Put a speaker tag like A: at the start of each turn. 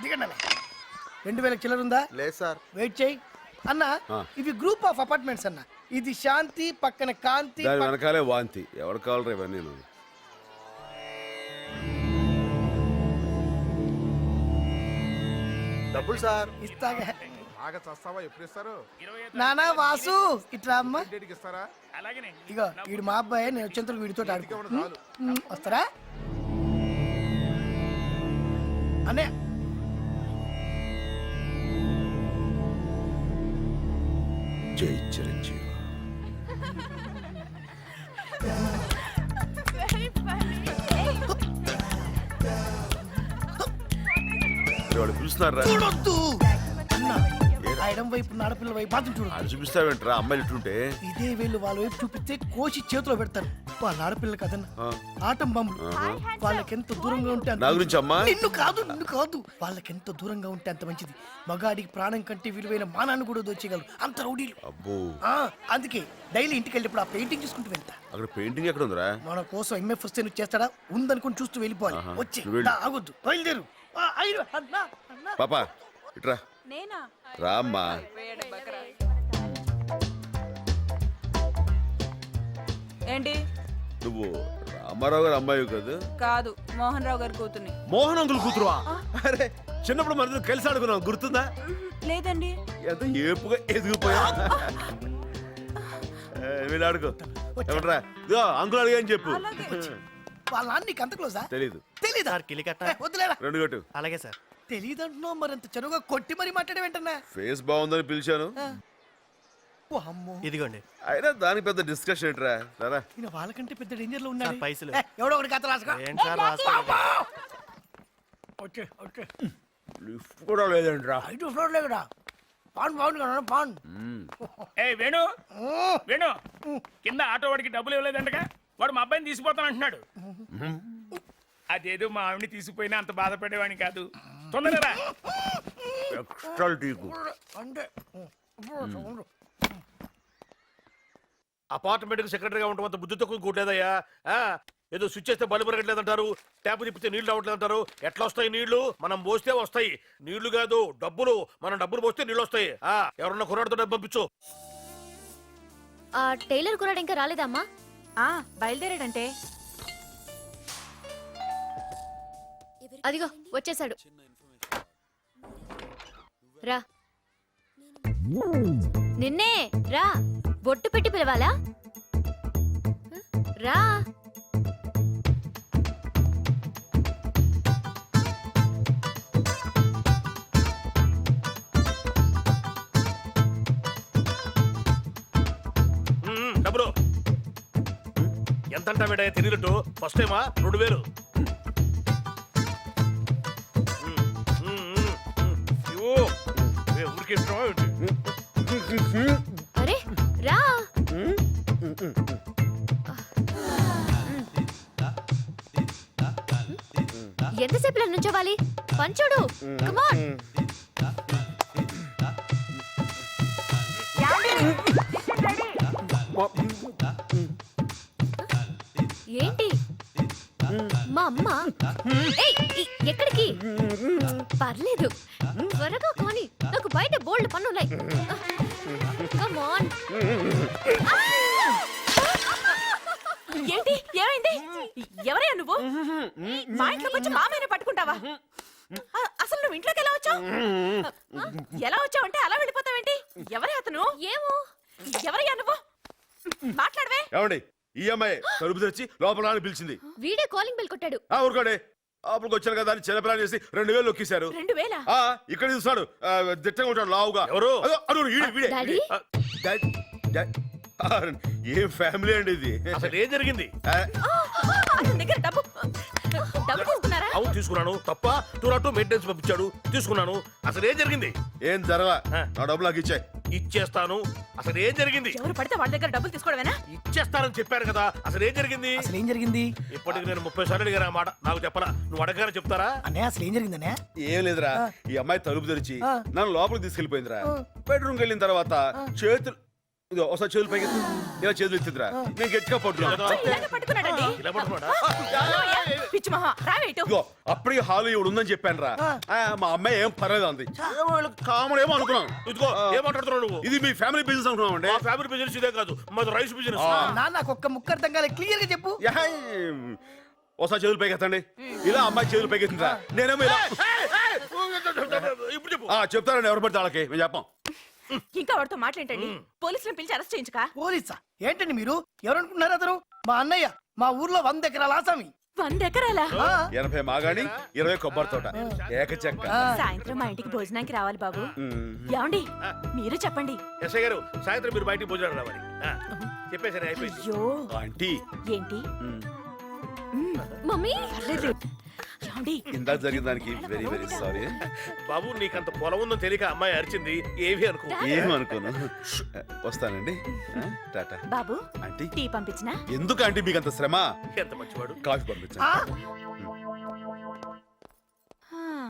A: దిగండి 2000 చిల్లర ఉందా?
B: లేదు సార్.
A: వెయిట్ చేయి అన్న. ఇవి గ్రూప్ ఆఫ్ అపార్ట్మెంట్స్ అన్న. ఇది శాంతి, పక్కన కాంతి,
C: దాని వెనకాలే వాంతి. ఎవరు కావాలి ఇవన్నీ?
B: డబ్బులు సార్.
A: ఇస్తాగా.
B: బాగా చస్తావా? ఎప్పుడు ఇస్తారు?
A: నానా వాసు ఇట్లా అమ్మ.
B: డేట్కి ఇస్తారా?
A: ఇగో వీడు మా అబ్బాయి, నేను వచ్చేంతలో వీడితో ఆడుకో. వస్తారా అనే?
C: జై చిరంజీవి. వాడు పిలుస్తున్నారా?
A: చూడొద్దు అన్న. ఆ ఎడం వైపు ఆడపిల్ల వైపు మాత్రం చూడు.
C: అది చూపిస్తావేంట్రా? అమ్మాయిలు ఇటుంటే
A: ఇదే వీళ్ళు వాళ్ళ వైపు చూపిస్తే కోసి చేతిలో పెడతారు. వాళ్ళ ఆడపిల్ల కదన్న, ఆటం బాంబులు. వాళ్ళకెంత దూరంగా ఉంటే అంత
C: నా గురించి అమ్మా.
A: నిన్ను కాదు. వాళ్ళకెంత దూరంగా ఉంటే అంత మంచిది. మగాడికి ప్రాణం కంటే విలువైన మానాన్ని కూడా దోచేయగలరు అంత రౌడీలు.
C: అబ్బో.
A: అందుకే డైలీ ఇంటికి వెళ్ళినప్పుడు ఆ పెయింటింగ్ చూసుకుంటూ వెళ్తా.
C: అక్కడ పెయింటింగ్ ఎక్కడ ఉందిరా?
A: మన కోసం ఎంఎఫ్ వస్తే నువ్వు చేస్తాడా? ఉందనుకుని చూస్తూ వెళ్ళిపోవాలి. వచ్చి ఆగొద్దు, బయలుదేరు.
C: పాపా ఇట్రా. రామ్మా.
D: ఏంటి?
C: నువ్వు రామారావు గారు అమ్మాయి కదా?
D: కాదు, మోహన్ రావు గారి కూతుర్ని.
C: మోహన్ అంకుల్ కూతురువా? అరే చిన్నప్పుడు మన కలిసి ఆడుకున్నావు, గుర్తుందా?
D: లేదండి.
C: ఎంత ఏపుగా ఎదిగిపోయా. వీళ్ళు ఆడుకో. ఏమంటారా? ఇదో అంకుల్ అడిగా అని చెప్పు.
A: వాళ్ళ నాన్న నీకు అంత క్లోజా?
C: తెలీదు.
A: తెలీదా? వద్దులేరా.
C: 2 కొట్టు.
A: అలాగే సార్. తెలీదంటున్నావు మరింత చనువుగా కొట్టి మరి మాట్లాడేంటన్నా?
C: ఫేస్ బాగుందని పిలిచాను.
A: ఇదిగోండి.
C: అయినా దానికి పెద్ద డిస్కషన్ ఏంట్రా? సరే
A: ఈయన వాళ్ళకంటే పెద్ద డేంజర్ లో ఉన్నాడు.
E: పైసలు
A: ఎవడో ఒకటి కథ రాసుకో.
C: లిఫ్ట్ కూడా లేదంట్రా.
A: 5వ ఫ్లోర్ లేకడా పాన్ బాగుంది కదా పాన్.
F: ఏ వేణు వేణు, కింద ఆటో వాడికి డబ్బులు ఇవ్వలేదంటగా? వాడు మా అబ్బాయిని తీసుకుపోతానంటున్నాడు. అదేదో మా ఆవిడని తీసుకుపోయినా అంత బాధపడేవాడిని కాదు. తొందరగా
C: ఎక్స్ట్రా టీకు.
A: అంటే
E: అపార్ట్మెంట్ కి సెక్రటరీగా ఉండటం అంత బుద్ధి తక్కువ కూడలేదయ్యా. ఏదో స్విచ్ చేస్తే బల్బు పెరగట్లేదంటారు, ట్యాప్ తిప్పితే నీళ్లు రావట్లేదంటారు. ఎట్లా వస్తాయి నీళ్లు? మనం పోస్తే వస్తాయి. నీళ్లు కాదు డబ్బులు. మనం డబ్బులు పోస్తే నీళ్లు వస్తాయి. ఎవరన్నా కుర్రాడితో డబ్బు పంపించు.
G: ఆ టైలర్ కుర్రాడు ఇంకా రాలేదమ్మా?
D: బయలుదేరాడంటే.
G: అదిగో వచ్చేసాడు. రా. నిన్నే రా. బొట్టు పెట్టి పిలవాలా? రా.
E: డబ్బులు ఎంత అంటా మేడ తెలియట్టు? ఫస్ట్ టైమా? 2000. ఊరికి
G: అరే రా. ఎంతసేపు నుంచోవాలి? పంచుడు. కమాన్. ఏంటి మా అమ్మ? ఎక్కడికి? పర్లేదు త్వరగా కానీ, నాకు బయట బోల్డ్ పనున్నాయి. కమాన్.
D: ఏంటి? ఏమైంది? ఎవరయ్యా నువ్వు? మా ఇంట్లోకి వచ్చి మామయ్యని పట్టుకుంటావా? అసలు నువ్వు ఇంట్లోకి ఎలా వచ్చావు? ఎలా వచ్చావంటే అలా వెళ్ళిపోతావేంటి? ఎవరే అతను?
G: ఏమో.
D: ఎవరయ్యా నువ్వు? మాట్లాడవే.
C: ఏమండి, ఈ అమ్మాయి తలుపు తెచ్చి లోపల పిలిచింది.
G: వీడే కాలింగ్ బెల్ కొట్టాడు.
C: ఊరుకోడే. అప్పుడు వచ్చాను కదా అని చిన్నపిల్లని చేసి 2000 నొక్కేశారు.
D: 2000?
C: ఇక్కడ చూస్తాడు, దిట్టంగా ఉంటాడు, లావుగా.
E: ఎవరు?
G: డాడీ?
C: ఏం ఫ్యామిలీ అండి ఇది?
E: అసలు ఏం జరిగింది?
D: అతని దగ్గర డబ్బు తీసుకున్నారా?
E: అవును తీసుకున్నాను. తప్ప టూ మెయింటెనెన్స్ పంపించాడు, తీసుకున్నాను. అసలు ఏం జరిగింది?
C: ఏం జరగా. నా డబ్బులు నాకు ఇచ్చాయి.
E: ఇచ్చేస్తాను. అసలు ఏం జరిగింది?
D: ఎవరు పడితే వాళ్ళ దగ్గర డబ్బులు తీసుకోవడమేనా?
E: ఇచ్చేస్తానని చెప్పారు కదా. అసలు ఏం జరిగింది? ఇప్పటికి నేను 30 సార్లు అడిగాను ఆ మాట. నాకు చెప్పరా? నువ్వు అడగానే చెప్తారా?
A: అనే అసలు ఏం జరిగిందనే?
C: ఏం లేదురా, ఈ అమ్మాయి తలుపు తెరిచి నన్ను లోపలికి తీసుకెళ్లిపోయిందిరా. బెడ్రూమ్కి వెళ్ళిన తర్వాత చేతులు ఇదిగో ఒకసారి చేతులు పైకి ఎత్తు. ఇలా చేతులు ఎత్తిద్రా నేను గట్టిగా పట్టుకున్నా
D: ఇలాగే పట్టుకున్నాడండి
E: ఇలా పట్టుకున్నాడా?
D: పిచ్చి మహా రావేటు
C: ఇదిగో అప్పటికి హాలు ఇవి ఉందని చెప్పాను రా మా అమ్మాయి ఏం పర్లేదు అంది ఏమో వీళ్ళకి కామన్ ఏమో అనుకున్నాం
E: ఇదిగో ఏం మాట్లాడుతున్నావు నువ్వు?
C: ఇది మీ ఫ్యామిలీ బిజినెస్ అనుకున్నాం అండి
E: మా ఫ్యామిలీ బిజినెస్ ఇదే కాదు మాది రైస్ బిజినెస్.
A: నాకు ఒక్క ముక్క అర్థం కాలే క్లియర్ గా చెప్పు.
C: ఒకసారి చేతులు పైకి ఎత్తండి ఇలా అమ్మాయి చేతులు పైకి ఎత్తిందిరా నేనేమో ఇలా
E: ఇప్పుడు చెప్పు.
C: చెప్తారండి ఎవరు పడితే వాళ్ళకి మేము చెప్పాం
D: ఇంకా వాడితో మాట్లాడండి పోలీసులను పిలిచి అరెస్ట్ చేయించుక
A: పోలీసా ఏంటండి మీరు ఎవరనుకుంటున్నారు అతను? మా అన్నయ్య మా ఊర్లో 100 ఎకరాల ఆసామి.
D: 100 ఎకరాలా
C: 80 మాగాణి 20 కొబ్బరి తోట ఏక చెక్క
D: సాయంత్రం మా ఇంటికి భోజనానికి రావాలి బాబు. ఏమండి మీరు చెప్పండి.
E: ఎస్ఐ గారు సాయంత్రం మీరు బయటికి భోజనం రావాలి. చెప్పేసరి అయిపోయింది.
D: అయ్యో
C: ఆంటీ
D: ఏంటి
G: మమ్మీ
D: పర్లేదు. ఏమండి
C: ఇందాక జరిగిన దానికి వెరీ వెరీ సారీ
E: బాబు నీకంత పొలం ఉందో తెలియక అమ్మాయి అరిచింది ఏవి అనుకో.
C: ఏమనుకోను వస్తానండి టాటా
D: బాబు
C: ఆంటీ
D: టీ పంపించినా
C: ఎందుకు ఆంటీ మీకు అంత శ్రమ
E: ఎంత మంచివాడు.
C: కాఫీ పంపించండి